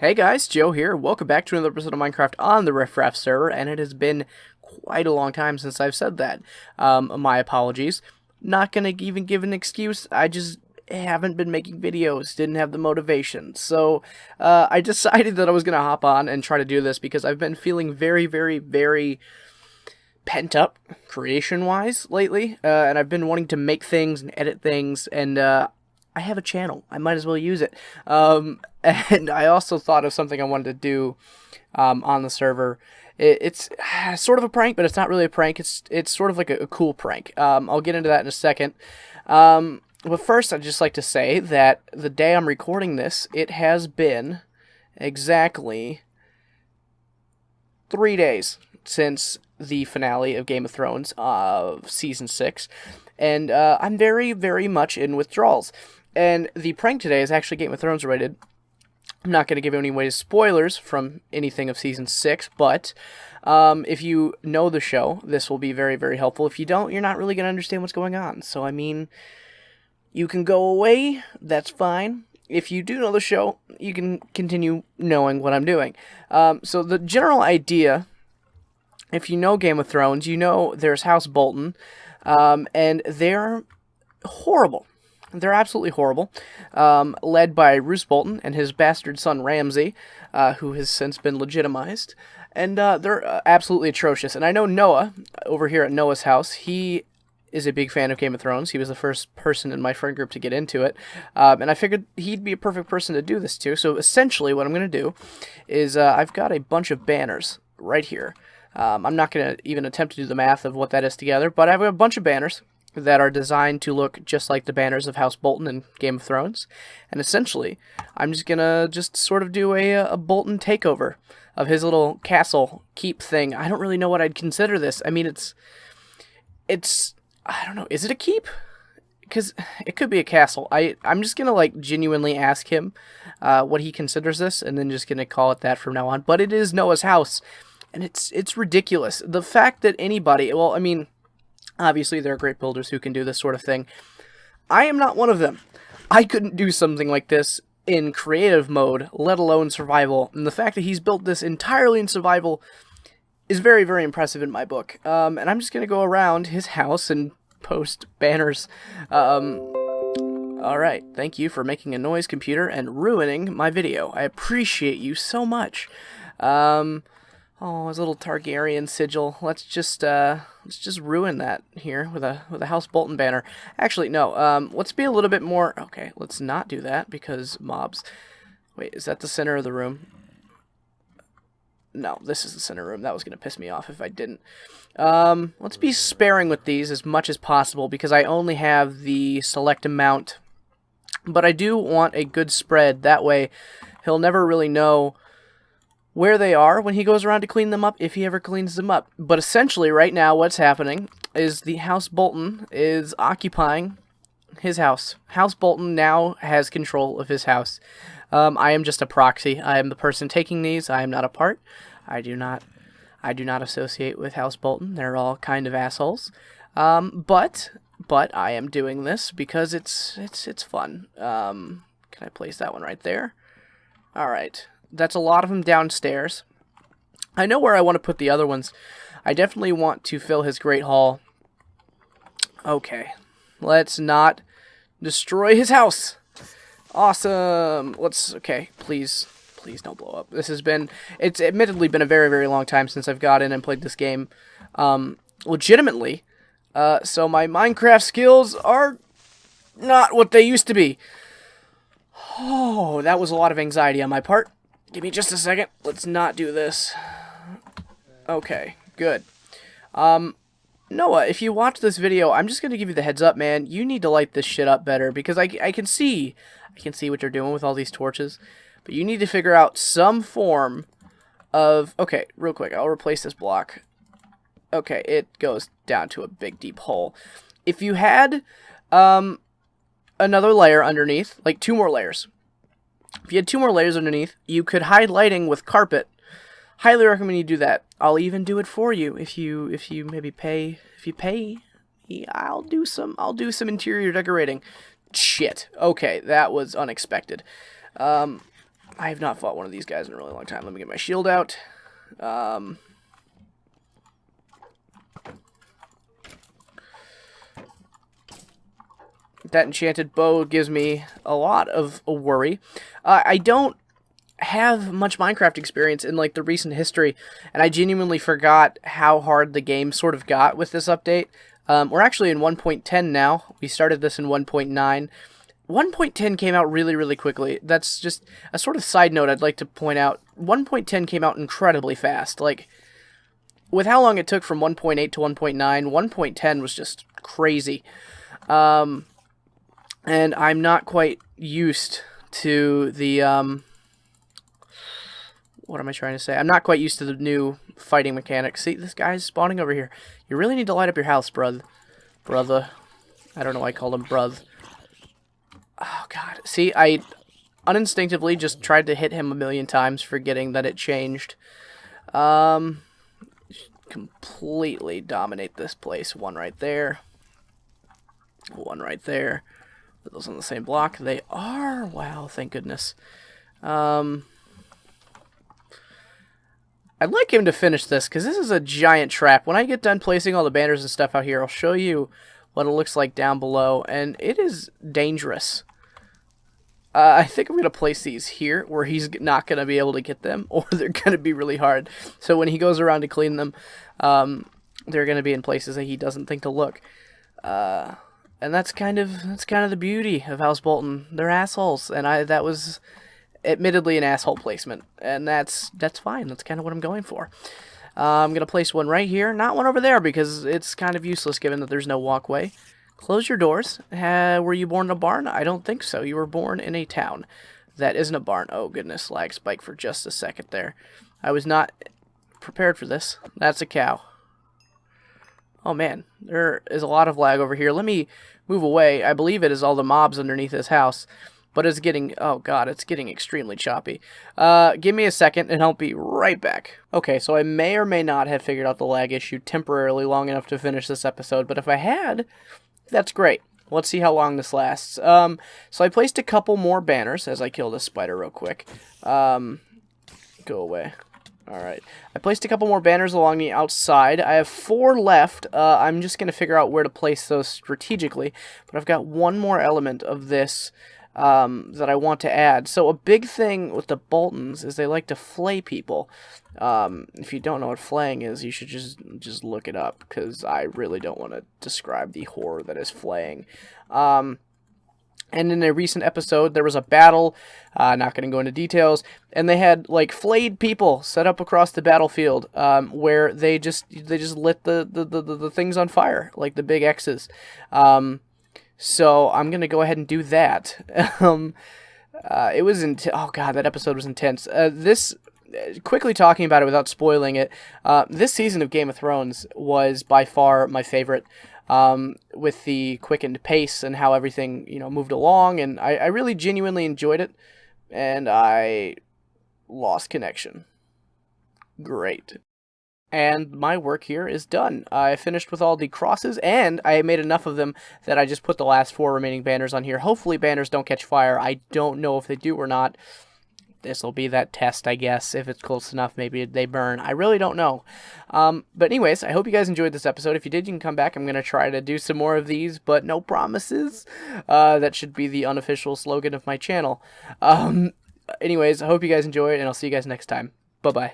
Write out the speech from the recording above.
Hey guys, Joe here. Welcome back to another episode of Minecraft on the RiffRaft server, and it has been quite a long time since I've said that. My apologies. Not gonna even give an excuse, I just haven't been making videos, didn't have the motivation. So, I decided that I was gonna hop on and try to do this because I've been feeling very pent up creation-wise lately, and I've been wanting to make things and edit things, and I have a channel. I might as well use it. And I also thought of something I wanted to do on the server. It's sort of a prank, but it's not really a prank. It's sort of like a cool prank. I'll get into that in a second. But first, I'd just like to say that the day I'm recording this, it has been exactly 3 days since the finale of Game of Thrones of Season 6. And I'm very much in withdrawals. And the prank today is actually Game of Thrones related. I'm not going to give any away spoilers from anything of Season 6, but if you know the show, this will be very helpful. If you don't, you're not really going to understand what's going on. So, I mean, you can go away, that's fine. If you do know the show, you can continue knowing what I'm doing. So the general idea, if you know Game of Thrones, you know there's House Bolton, and they're horrible. They're absolutely horrible, led by Roose Bolton and his bastard son Ramsay, who has since been legitimized, and they're absolutely atrocious. And I know Noah, over here at Noah's house, he is a big fan of Game of Thrones. He was the first person in my friend group to get into it, and I figured he'd be a perfect person to do this to. So essentially what I'm going to do is I've got a bunch of banners right here. I'm not going to even attempt to do the math of what that is together, but I have a bunch of banners that are designed to look just like the banners of House Bolton in Game of Thrones. And essentially, I'm just gonna sort of do a Bolton takeover of his little castle keep thing. I don't really know what I'd consider this. I mean, it's I don't know, is it a keep? Because it could be a castle. I'm just gonna like genuinely ask him what he considers this, and then just gonna call it that from now on. But it is Noah's house, and it's ridiculous. The fact that anybody, well, I mean, obviously, there are great builders who can do this sort of thing. I am not one of them. I couldn't do something like this in creative mode, let alone survival. And the fact that he's built this entirely in survival is very impressive in my book. And I'm just going to go around his house and post banners. Alright, thank you for making a noise, computer, and ruining my video. I appreciate you so much. Oh, his little Targaryen sigil. Let's just ruin that here with a House Bolton banner. Actually, no. Let's be a little bit more. Okay, let's not do that because mobs. Wait, is that the center of the room? No, this is the center room. That was gonna piss me off if I didn't. Let's be sparing with these as much as possible because I only have the select amount. But I do want a good spread. That way, he'll never really know where they are when he goes around to clean them up, if he ever cleans them up. But essentially, right now, what's happening is the House Bolton is occupying his house. House Bolton now has control of his house. I am just a proxy. I am the person taking these. I am not a part. I do not associate with House Bolton. They're all kind of assholes. But I am doing this because it's fun. Can I place that one right there? All right. That's a lot of them downstairs. I know where I want to put the other ones. I definitely want to fill his Great Hall. Okay. Let's not destroy his house. Awesome. Okay, please don't blow up. It's admittedly been a very long time since I've got in and played this game legitimately. So my Minecraft skills are not what they used to be. Oh, that was a lot of anxiety on my part. Give me just a second. Let's not do this. Okay, good. Noah, if you watch this video, I'm just going to give you the heads up, man. You need to light this shit up better because I can see what you're doing with all these torches. But you need to figure out some form of... Okay, real quick. I'll replace this block. Okay, it goes down to a big, deep hole. If you had another layer underneath, like 2 more layers... If you had 2 more layers underneath, you could hide lighting with carpet. Highly recommend you do that. I'll even do it for you if you maybe pay. If you pay, I'll do some interior decorating. Shit. Okay, that was unexpected. I have not fought one of these guys in a really long time. Let me get my shield out. That enchanted bow gives me a lot of a worry. I don't have much Minecraft experience in like the recent history, and I genuinely forgot how hard the game sort of got with this update. We're actually in 1.10 now. We started this in 1.9. 1.10 came out really, really quickly. That's just a sort of side note I'd like to point out. 1.10 came out incredibly fast. Like, with how long it took from 1.8 to 1.9, 1.10 was just crazy. And I'm not quite used to the, what am I trying to say? I'm not quite used to the new fighting mechanics. See, this guy's spawning over here. You really need to light up your house, brother. I don't know why I called him bruv. Oh, God. See, I uninstinctively just tried to hit him a million times, forgetting that it changed. Completely dominate this place. One right there. One right there. Are those on the same block? They are. Wow, thank goodness. I'd like him to finish this, because this is a giant trap. When I get done placing all the banners and stuff out here, I'll show you what it looks like down below, and it is dangerous. I think I'm going to place these here, where he's not going to be able to get them, or they're going to be really hard. So when he goes around to clean them, they're going to be in places that he doesn't think to look. And that's kind of the beauty of House Bolton. They're assholes, and that was admittedly an asshole placement, and that's fine. That's kind of what I'm going for. I'm going to place one right here, not one over there, because it's kind of useless given that there's no walkway. Close your doors. Were you born in a barn? I don't think so. You were born in a town. That isn't a barn. Oh, goodness. Lag spike for just a second there. I was not prepared for this. That's a cow. Oh, man. There is a lot of lag over here. Let me move away. I believe it is all the mobs underneath this house. But it's getting, oh god, it's getting extremely choppy. Give me a second and I'll be right back. Okay, so I may or may not have figured out the lag issue temporarily long enough to finish this episode, but if I had, that's great. Let's see how long this lasts. So I placed a couple more banners as I kill this spider real quick. Go away. Alright. I placed a couple more banners along the outside. I have 4 left. I'm just going to figure out where to place those strategically, but I've got one more element of this that I want to add. So a big thing with the Boltons is they like to flay people. If you don't know what flaying is, you should just look it up, because I really don't want to describe the horror that is flaying. And in a recent episode, there was a battle, not going to go into details, and they had, like, flayed people set up across the battlefield, where they just lit the things on fire, like the big X's. So I'm going to go ahead and do that. It was oh god, that episode was intense. Quickly talking about it without spoiling it, this season of Game of Thrones was by far my favorite, with the quickened pace and how everything, moved along, and I really genuinely enjoyed it, and I lost connection. Great. And my work here is done. I finished with all the crosses, and I made enough of them that I just put the last 4 remaining banners on here. Hopefully banners don't catch fire. I don't know if they do or not. This will be that test, I guess. If it's close enough, maybe they burn. I really don't know. But anyways, I hope you guys enjoyed this episode. If you did, you can come back. I'm going to try to do some more of these, but no promises. That should be the unofficial slogan of my channel. Anyways, I hope you guys enjoyed, and I'll see you guys next time. Bye-bye.